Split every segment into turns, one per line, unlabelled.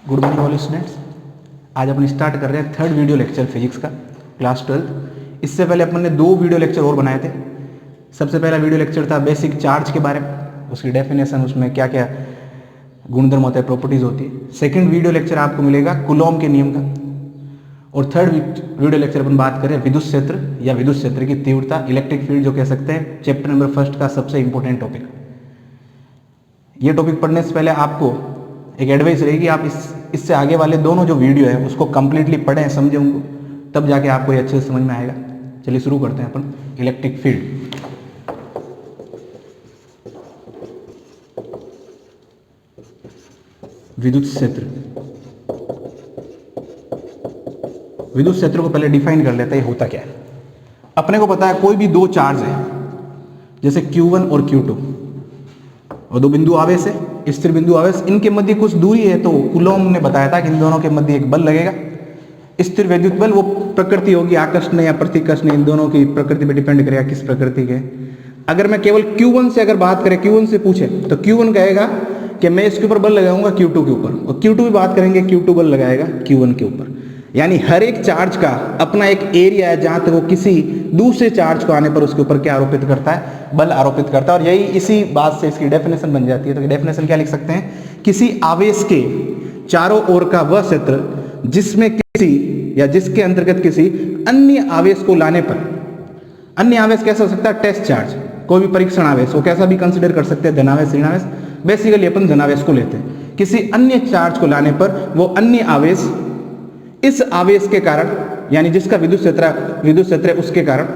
Good morning all students. आज अपन start कर रहे हैं थर्ड वीडियो लेक्चर फिजिक्स का, क्लास 12। इससे पहले अपन ने दो वीडियो लेक्चर और बनाए थे। सबसे पहला वीडियो लेक्चर था बेसिक चार्ज के बारे में, उसकी डेफिनेशन, उसमें क्या क्या गुणधर्म होता है, प्रॉपर्टीज होती है। सेकंड वीडियो लेक्चर आपको मिलेगा कूलॉम के नियम का। और थर्ड वीडियो लेक्चर अपन बात करें विद्युत क्षेत्र या विद्युत क्षेत्र की तीव्रता, इलेक्ट्रिक फील्ड जो कह सकते हैं, चैप्टर नंबर फर्स्ट का सबसे इंपॉर्टेंट टॉपिक। ये टॉपिक पढ़ने से पहले आपको एक एडवाइस रहेगी, आप इससे आगे वाले दोनों जो वीडियो है उसको कंप्लीटली पढ़ें, समझें उनको, तब जाके आपको ये अच्छे से समझ में आएगा। चलिए शुरू करते हैं अपन। इलेक्ट्रिक फील्ड, विद्युत क्षेत्र। विद्युत क्षेत्र को पहले डिफाइन कर लेते हैं, होता क्या है। अपने को पता है कोई भी दो चार्ज है, जैसे Q1 और Q2, और दो बिंदु आवेश है, स्थिर बिंदु आवेश, इनके मध्य कुछ दूरी है। तो कूलॉम ने बताया था कि इन दोनों के मध्य एक बल लगेगा, स्थिर वैद्युत बल। वो प्रकृति होगी आकर्षण या प्रतिकर्षण, इन दोनों की प्रकृति पे डिपेंड करेगा किस प्रकृति के। अगर मैं केवल Q1 से अगर बात करें, Q1 से पूछे तो Q1 कहेगा कि मैं इसके ऊपर बल लगाऊंगा Q2 के ऊपर, और Q2 भी बात करेंगे, Q2 बल लगाएगा Q1 के ऊपर। यानी हर एक चार्ज का अपना एक एरिया है जहां तक वो किसी दूसरे चार्ज को आने पर उसके ऊपर क्या आरोपित करता है, बल आरोपित करता है। और यही इसी बात से इसकी डेफिनेशन बन जाती है। तो डेफिनेशन क्या लिख सकते हैं, किसी आवेश के चारों ओर का वह क्षेत्र जिसमें किसी या जिसके अंतर्गत किसी अन्य आवेश को लाने पर, अन्य आवेश कैसा हो सकता है, टेस्ट चार्ज, कोई भी परीक्षण आवेश, वो कैसा भी कंसिडर कर सकते हैं, धनावेश ऋणावेश। बेसिकली अपन धनावेश को लेते हैं। किसी अन्य चार्ज को लाने पर वो अन्य आवेश इस आवेश के कारण, यानी जिसका विद्युत क्षेत्र है उसके कारण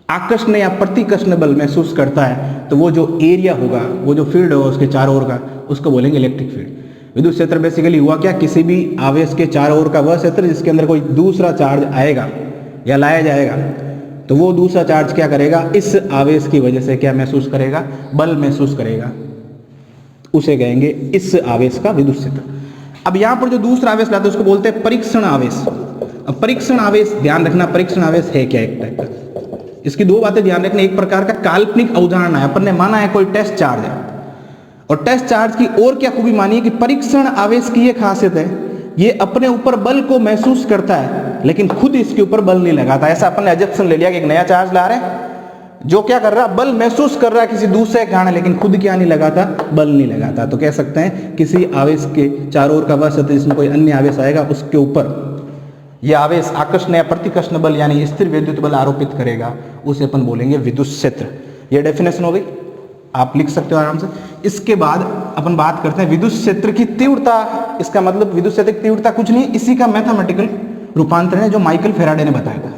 आकर्षण या प्रतिकर्षण बल महसूस करता है, तो वो जो एरिया होगा, वो जो फील्ड होगा उसके चारों ओर का, उसको बोलेंगे इलेक्ट्रिक फील्ड। विद्युत क्षेत्र बेसिकली हुआ क्या, किसी भी आवेश के चारों ओर का वह क्षेत्र जिसके अंदर कोई दूसरा चार्ज आएगा या लाया जाएगा, तो वो दूसरा चार्ज क्या करेगा, इस आवेश की वजह से क्या महसूस करेगा, बल महसूस करेगा, उसे कहेंगे इस आवेश का विद्युत क्षेत्र। अब यहां पर जो दूसरा आवेश लाते हैं उसको बोलते हैं परीक्षण आवेश। अब परीक्षण आवेश, ध्यान रखना, परीक्षण आवेश है क्या, एक टाइप का। इसकी दो बातें ध्यान रखना। एक प्रकार का काल्पनिक अवधारणा है, अपन ने माना है कोई टेस्ट चार्ज है, और टेस्ट चार्ज की और क्या खूबी मानी है कि परीक्षण आवेश की ये खासियत है, ये अपने ऊपर बल को महसूस करता है लेकिन खुद इसके ऊपर बल नहीं लगाता। ऐसा अपन ने एजम्पशन ले लिया कि एक नया चार्ज ला रहे हैं जो क्या कर रहा है, बल महसूस कर रहा है किसी दूसरे के कारण, लेकिन खुद क्या नहीं लगाता, बल नहीं लगाता। तो कह सकते हैं किसी आवेश के चारों ओर का वह क्षेत्र जिसमें कोई अन्य आवेश आएगा उसके ऊपर यह आवेश आकर्षण या प्रतिकर्षण बल यानी स्थिर वैद्युत बल आरोपित करेगा, उसे अपन बोलेंगे विद्युत क्षेत्र। यह डेफिनेशन हो गई, आप लिख सकते हो आराम से। इसके बाद अपन बात करते हैं विद्युत क्षेत्र की तीव्रता। इसका मतलब विद्युत क्षेत्र की तीव्रता कुछ नहीं, इसी का मैथमेटिकल रूपांतरण है जो माइकल फेराडे ने बताया था।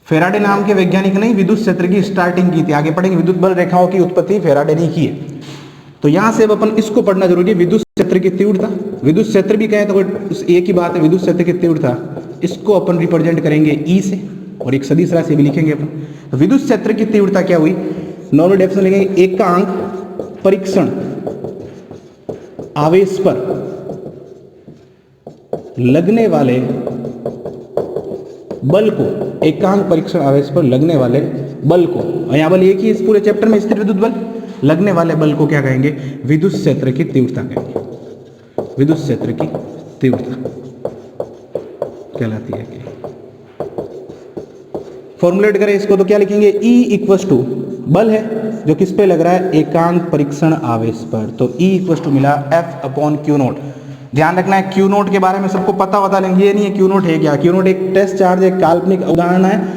फेराडे नाम के वैज्ञानिक ने विद्युत क्षेत्र की स्टार्टिंग की थी। आगे पढ़ेंगे विद्युत बल रेखाओं की उत्पत्ति फेराडे ने की है। तो यहां से अब अपन इसको पढ़ना जरूरी है, विद्युत क्षेत्र की तीव्रता। विद्युत क्षेत्र भी कहें तो एक ही बात है, विद्युत क्षेत्र की तीव्रता, इसको अपन रिप्रेजेंट करेंगे ई से, और एक सदिश राशि भी लिखेंगे अपन। तो विद्युत क्षेत्र की तीव्रता क्या हुई, नॉर्मल डेफिनेशन लिखेंगे, एकांक परीक्षण आवेश पर लगने वाले बल को, एकांक परीक्षण आवेश पर लगने वाले बल को, और यहां बल एक ही इस पूरे चैप्टर में, स्थिर विद्युत बल, लगने वाले बल को क्या कहेंगे, विद्युत क्षेत्र की तीव्रता कहेंगे। विद्युत क्षेत्र की तीव्रता कहलाती है। फॉर्मुलेट करें इसको तो क्या लिखेंगे, E इक्वल टू बल है जो किस पे लग रहा है, एकांक परीक्षण आवेश पर, तो E इक्वल टू मिला F अपॉन Q नोट। ध्यान रखना है Q नोट के बारे में सबको पता होता, लेकिन ये नहीं है Q नोट है क्या। Q नोट एक टेस्ट चार्ज, एक काल्पनिक उदाहरण है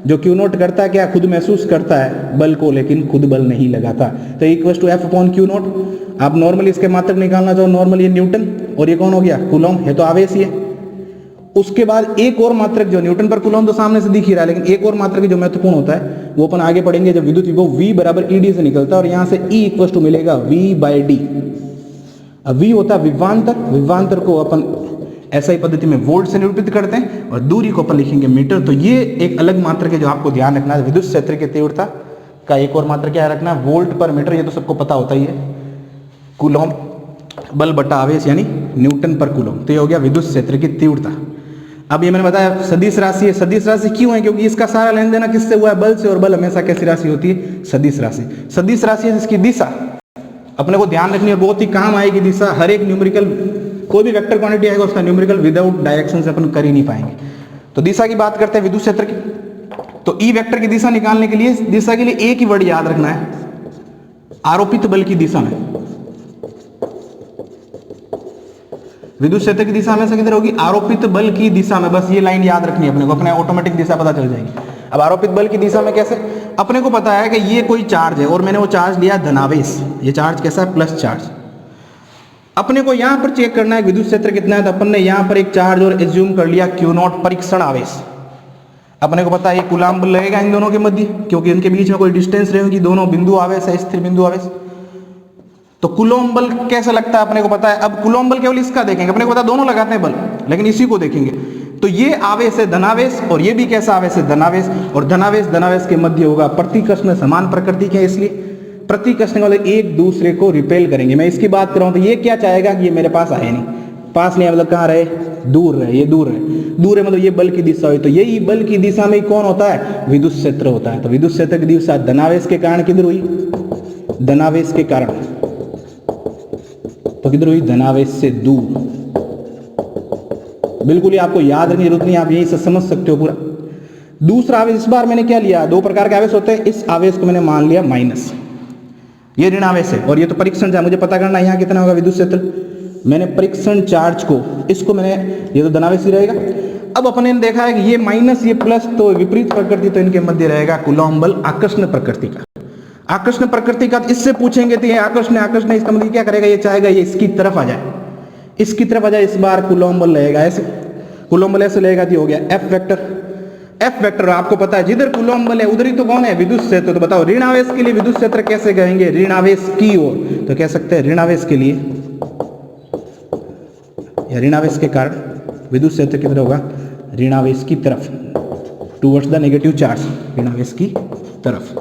जो Q नोट करता है क्या, खुद महसूस करता है बल को लेकिन खुद बल नहीं लगाता। तो equal to F upon Q note. आप नॉर्मली इसके मात्रक निकालना चाहो, नॉर्मल ये न्यूटन, और ये कौन हो गया, कूलॉम, है तो आवेश ही है। उसके बाद एक और मात्रक जो न्यूटन पर कूलॉम तो सामने से दिख ही रहा है, लेकिन एक और मात्रक जो महत्वपूर्ण होता है वो अपन आगे पढ़ेंगे जब विद्युत विभव V बराबर ED से निकलता है, और यहां से E इक्वल टू मिलेगा V/D। अब V होता है विभवांतर, विभवांतर को अपन SI पद्धति में वोल्ट से निरूपित करते हैं, और दूरी को अपन लिखेंगे मीटर। तो ये एक अलग मात्रक है जो आपको ध्यान रखना है। विद्युत क्षेत्र की तीव्रता का एक और मात्रक क्या रखना है, वोल्ट पर मीटर, ये तो सबको पता होता ही है। कूलॉम बल बटा आवेश यानी न्यूटन पर कूलॉम, तो ये हो गया विद्युत क्षेत्र की तीव्रता। अब ये मैंने बताया सदिश राशि है। सदिश राशि क्यों है, क्योंकि इसका सारा लेन देन किससे हुआ है, बल से, और बल हमेशा कैसी राशि होती है, सदिश राशि। सदिश राशि है जिसकी दिशा अपने को ध्यान रखनी है, बहुत ही काम आएगी दिशा। हर एक न्यूमेरिकल, कोई भी वेक्टर क्वांटिटी आएगा उसका न्यूमेरिकल विदाउट डायरेक्शन से अपन कर ही नहीं पाएंगे। तो दिशा की बात करते हैं विद्युत क्षेत्र की। तो ई वेक्टर की दिशा निकालने के लिए, दिशा के लिए एक ही वर्ड याद रखना है, आरोपित बल की दिशा में। विद्युत क्षेत्र की दिशा हमेशा किधर होगी? आरोपित बल की दिशा में। बस ये लाइन याद रखनी है अपने को, अपने ऑटोमेटिक दिशा पता चल जाएगी। अब आरोपित बल की दिशा में कैसे? अपने को पता है कि ये कोई चार्ज है और मैंने वो चार्ज लिया धनावेश। ये चार्ज कैसा है? Plus charge. अपने को यहां पर चेक करना है विद्युत क्षेत्र कितना है, तो अपन ने यहां पर एक चार्ज और एज्यूम कर लिया Q नॉट, परीक्षण आवेश। अपने को पता है ये कूलाम्ब बल लगेगा इन दोनों के मध्य, क्योंकि इनके बीच में कोई डिस्टेंस रहेगी, दोनों बिंदु आवेश है, स्थिर बिंदु आवेश। तो कूलॉम्ब बल कैसे लगता है अपने को पता है। अब कूलॉम्ब बल केवल इसका देखेंगे, अपने को पता दोनों लगाते हैं बल, लेकिन इसी को देखेंगे। तो ये आवेश है धनावेश, और ये भी कैसा आवेश है? धनावेश। और धनावेश धनावेश के मध्य होगा। प्रतिकर्षण समान प्रकृति के, इसलिए प्रतिकर्षण वाले एक दूसरे को रिपेल करेंगे। मैं इसकी बात कर रहा हूं तो ये क्या चाहेगा कि ये मेरे पास आए नहीं, पास नहीं, मतलब कहाँ रहे? दूर रहे। ये दूर है, दूर है मतलब ये बल की दिशा हुई। तो यही बल की दिशा में कौन होता है? विद्युत क्षेत्र होता है। तो विद्युत क्षेत्र की दिशा धनावेश के कारण किधर हुई? धनावेश के कारण। तो किधर हुई? धनावेश से दूर। बिल्कुल ही आपको याद रखने की जरूरत नहीं, आप यही से समझ सकते हो पूरा। दूसरा आवेश, इस बार मैंने क्या लिया? दो प्रकार के आवेश होते हैं, इस आवेश को मैंने मान लिया माइनस, ये ऋण आवेश है। और ये तो परीक्षण चार्ज, मुझे पता करना है यहाँ कितना होगा विद्युत क्षेत्र। मैंने परीक्षण चार्ज को, इसको मैंने, ये तो धनावेश ही रहेगा। अब अपने ने देखा है कि ये माइनस ये प्लस, तो विपरीत प्रकृति, तो इनके मध्य रहेगा कूलॉम्ब बल आकर्षण प्रकृति का। आकर्षण प्रकृति का इससे पूछेंगे तो ये आकर्षण, आकर्षण इसका मतलब क्या करेगा? ये चाहेगा ये इसकी तरफ आ जाए, इसकी तरफ आ जाए। इस बार कूलॉम्ब बल लगेगा ऐसे, कूलॉम्ब बल ऐसे लगेगा तो हो गया एफ वेक्टर। एफ वेक्टर आपको पता है जिधर कूलॉम्ब बल है उधर ही तो कौन है? विद्युत क्षेत्र। तो बताओ ऋण आवेश के लिए विद्युत क्षेत्र कैसे कहेंगे? ऋण आवेश की ओर। तो कह सकते हैं ऋण आवेश के लिए या ऋण आवेश के कारण विद्युत क्षेत्र किधर होगा? ऋण आवेश की तरफ, टुवर्ड्स द नेगेटिव चार्ज, ऋण आवेश की तरफ।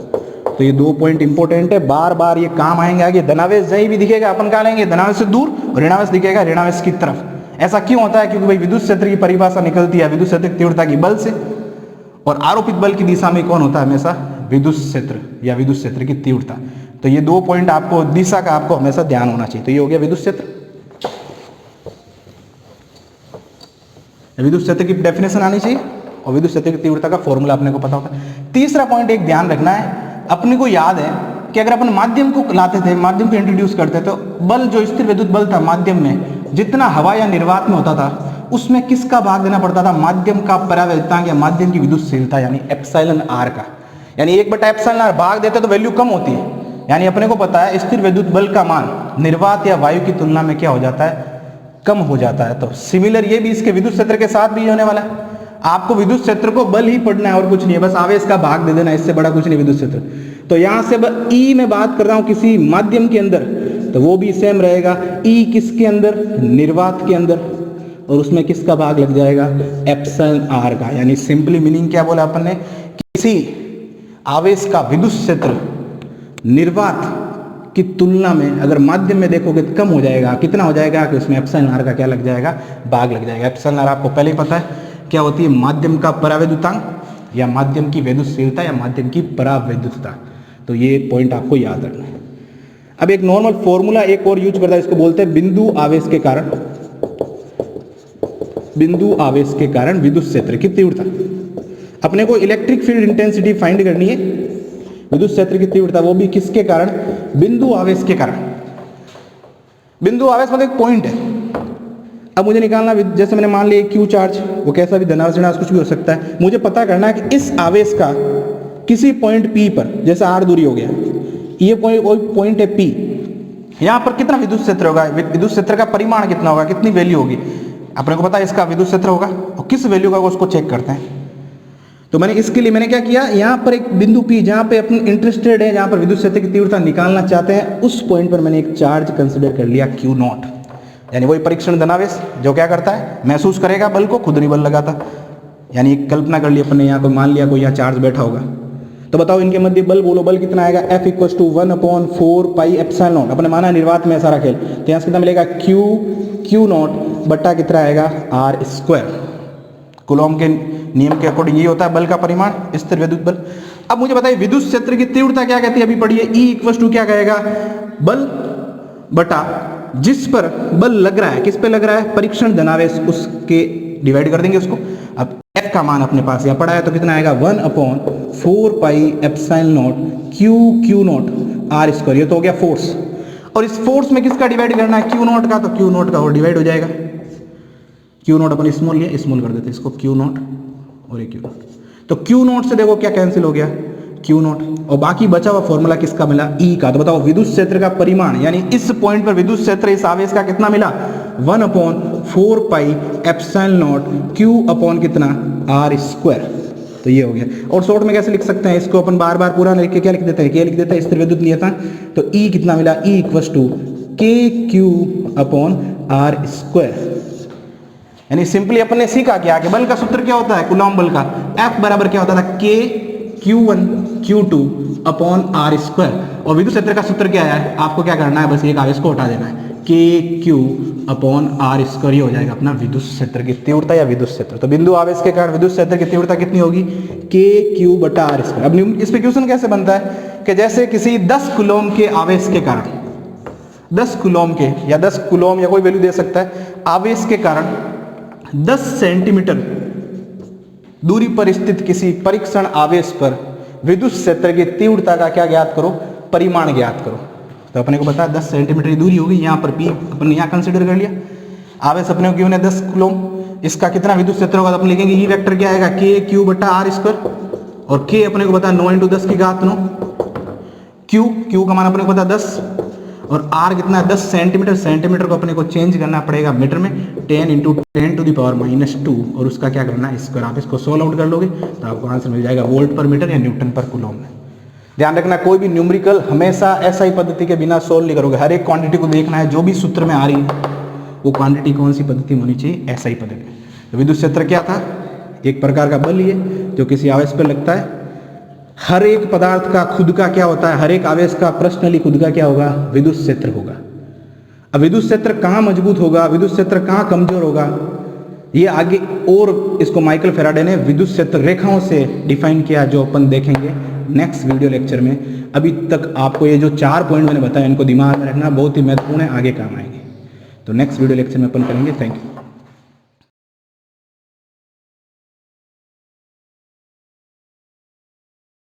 तो ये दो पॉइंट इंपॉर्टेंट है, बार बार ये काम आएंगे आगे। धनावेश जहीं भी दिखेगा अपन कहाँ लेंगे? धनावेश से दूर, और ऋणावेश दिखेगा ऋणावेश की तरफ। ऐसा क्यों होता है? क्योंकि भाई विद्युत क्षेत्र की परिभाषा निकलती है विद्युत क्षेत्र की तीव्रता की बल से, और आरोपित बल की दिशा में कौन होता है? हमेशा विद्युत क्षेत्र या विद्युत क्षेत्र की तीव्रता। तो ये दो पॉइंट आपको, दिशा का आपको हमेशा ध्यान होना चाहिए। तो ये हो गया विद्युत क्षेत्र। विद्युत क्षेत्र की डेफिनेशन आनी चाहिए, और विद्युत क्षेत्र की तीव्रता का फॉर्मूला अपने को पता होता है। तीसरा पॉइंट एक ध्यान रखना है, अपने को याद है कि अगर अपन माध्यम को लाते थे, माध्यम को इंट्रोड्यूस करते तो बल, जो स्थिर विद्युत बल था माध्यम में, जितना हवा या निर्वात में होता था उसमें किसका भाग देना पड़ता था? माध्यम का परावैद्युतांक या माध्यम की विद्युतशीलता, यानी एप्सिलॉन आर का। यानी 1/एप्सिलॉन भाग देते तो वैल्यू कम होती है। यानी अपने को पता है स्थिर विद्युत बल का मान निर्वात या वायु की तुलना में क्या हो जाता है? कम हो जाता है। तो सिमिलर ये भी इसके विद्युत क्षेत्र के साथ भी होने वाला है। आपको विद्युत क्षेत्र को बल ही पढ़ना है और कुछ नहीं है, बस आवेश का भाग दे देना, इससे बड़ा कुछ नहीं विद्युत क्षेत्र। तो यहां से ई में बात कर रहा हूं किसी माध्यम के अंदर, तो वो भी सेम रहेगा। ई किसके अंदर? निर्वात के अंदर, और उसमें किसका भाग लग जाएगा? एप्सिलॉन आर का। यानी सिंपली मीनिंग क्या बोला अपन ने? किसी आवेश का विद्युत क्षेत्र निर्वात की तुलना में अगर माध्यम में देखोगे तो कम हो जाएगा। कितना हो जाएगा? कि उसमें एप्सिलॉन आर का क्या लग जाएगा? भाग लग जाएगा। एप्सिलॉन आर आपको पहले ही पता है क्या होती है? माध्यम का परावैद्युतांक या माध्यम की वैद्युतशीलता या माध्यम की परावैद्युतता। तो ये पॉइंट आपको याद रखना है। अब एक नॉर्मल फॉर्मूला एक और यूज करता है, इसको बोलते हैं बिंदु आवेश के कारण, बिंदु आवेश के कारण विद्युत क्षेत्र की तीव्रता। अपने को इलेक्ट्रिक फील्ड इंटेंसिटी फाइंड करनी है, विद्युत क्षेत्र की तीव्रता, वो भी किसके कारण? बिंदु आवेश के कारण। बिंदु आवेश मतलब एक पॉइंट है। अब मुझे निकालना, जैसे मैंने मान लिया क्यू चार्ज, वो कैसा भी धनावेश ऋणावेश कुछ भी हो सकता है। मुझे पता करना है कि इस आवेश का किसी पॉइंट P पर, जैसे r दूरी हो गया, ये पॉइंट है P, यहाँ पर कितना विद्युत क्षेत्र होगा? विद्युत क्षेत्र का परिमाण कितना होगा? कितनी वैल्यू होगी? अपने को पता है इसका विद्युत क्षेत्र होगा, और किस वैल्यू का उसको चेक करते हैं। तो मैंने इसके लिए मैंने क्या किया, यहाँ पर एक बिंदु P जहाँ पे अपन इंटरेस्टेड है, जहाँ पर विद्युत क्षेत्र की तीव्रता निकालना चाहते हैं, उस पॉइंट पर मैंने एक चार्ज कंसिडर कर लिया Q नॉट, यानी वही परीक्षण धनावेश जो क्या करता है? महसूस करेगा बल को, खुद नहीं बल लगाता। यानी एक कल्पना कर ली अपन ने, यहाँ को मान लिया कोई यहाँ चार्ज बैठा होगा। तो बताओ इनके मध्य बल, बोलो बल कितना आएगा? F = 1/4 pi epsilon not. अपने माना निर्वात में सारा खेल, तो यहाँ से कितना मिलेगा? Q नॉट बट्टा कितना आएगा? r²। कूलॉम्ब के नियम के अकॉर्डिंग ये होता है बल का परिमाण, स्थिर विद्युत बल। अब मुझे बताइए विद्युत क्षेत्र की तीव्रता क्या कहती है? अभी पढ़िए, E = क्या कहेगा? बल बटा जिस पर बल लग रहा है, किस पे लग रहा है, परीक्षण धनावेश, उसके डिवाइड कर देंगे उसको। अब F का मान अपने पास यहाँ पड़ा है तो कितना आएगा 1/4 pi epsilon naught q naught r square. ये तो हो गया फोर्स, और इस फोर्स में किसका डिवाइड करना है, क्यू नॉट का, तो क्यू नॉट का और डिवाइड हो जाएगा। क्यू नॉट अपन स्मॉल लिया, स्मॉल कर देते इसको, क्यू नॉट और ये क्यू नॉट, तो क्यू नॉट से देखो क्या कैंसिल हो गया, क्यू नॉट, और बाकी बचा हुआ फॉर्मूला किसका मिला, ई का। तो बताओ विद्युत क्षेत्र का परिमाण, यानी इस पॉइंट पर विद्युत क्षेत्र इस आवेश का कितना मिला, 1/4 pi epsilon naught Q upon कितना आर स्क्वायर। तो ये हो गया। और शॉर्ट में कैसे लिख सकते हैं इसको, अपन बार बार पूरा लिख के क्या लिख देते हैं, क्या लिख देते हैं, स्थिर विद्युत लिया था तो ई कितना मिला, ई इक्वल्स टू के क्यू अपॉन आर स्क्वायर। यानी सिंपली अपन ने सीखा क्या कि बल का सूत्र क्या होता है, कूलॉम बल का, F बराबर क्या होता था, K Q1 Q2 upon r square. और विद्युत क्षेत्र का सूत्र क्या है, आपको क्या करना है, बस एक आवेश को हटा देना है, K Q upon r square. ये हो जाएगा अपना विद्युत क्षेत्र की तीव्रता या विद्युत क्षेत्र। तो बिंदु आवेश के कारण विद्युत क्षेत्र की तीव्रता कितनी होगी, K Q बटा आर स्क्वायर। अब इस पे क्वेश्चन कैसे बनता है कि जैसे किसी 10 कूलॉम के आवेश के कारण, 10 कूलॉम के या 10 कूलॉम या कोई वैल्यू दे सकता है, आवेश के कारण 10 सेंटीमीटर दूरी पर स्थित किसी परीक्षण आवेश पर विद्युत क्षेत्र की तीव्रता का क्या ज्ञात करो, परिमाण ज्ञात करो। तो अपने को पता है 10 सेंटीमीटर की दूरी होगी, यहाँ पर P अपन यहाँ कंसीडर कर लिया, आवेश अपने को गिवन है 10 कूलॉम, इसका कितना विद्युत क्षेत्र होगा तो अपन लिखेंगे ई वेक्टर क्या आएगा, K Q बटा आर स्क्वायर, और K अपने को पता है 9 × 10 की घात 9, Q का मान अपने को पता है 10, और R कितना है 10 सेंटीमीटर, सेंटीमीटर को अपने को चेंज करना पड़ेगा मीटर में, 10 × 10⁻², और उसका क्या करना है स्क्वायर। आप इसको सोल्व आउट कर लोगे तो आपको आंसर मिल जाएगा वोल्ट पर मीटर या न्यूटन पर कूलॉम में। ध्यान रखना कोई भी न्यूमेरिकल हमेशा एसआई पद्धति के बिना सोल्व नहीं करोगे, हर एक क्वांटिटी को देखना है जो भी सूत्र में आ रही है वो क्वांटिटी कौन सी पद्धति में होनी चाहिए, एसआई पद्धति में। तो विद्युत क्षेत्र क्या था, एक प्रकार का बल है जो किसी आवेश पर लगता है। हर एक पदार्थ का खुद का क्या होता है, हर एक आवेश का पर्सनली खुद का क्या होगा, विद्युत क्षेत्र होगा। अब विद्युत क्षेत्र कहाँ मजबूत होगा, विद्युत क्षेत्र कहाँ कमजोर होगा, ये आगे और इसको माइकल फैराडे ने विद्युत क्षेत्र रेखाओं से डिफाइन किया, जो अपन देखेंगे नेक्स्ट वीडियो लेक्चर में। अभी तक आपको ये जो 4 पॉइंट मैंने बताया इनको दिमाग में रखना बहुत ही महत्वपूर्ण है, आगे काम आएंगे। तो नेक्स्ट वीडियो लेक्चर में अपन करेंगे। Thank you.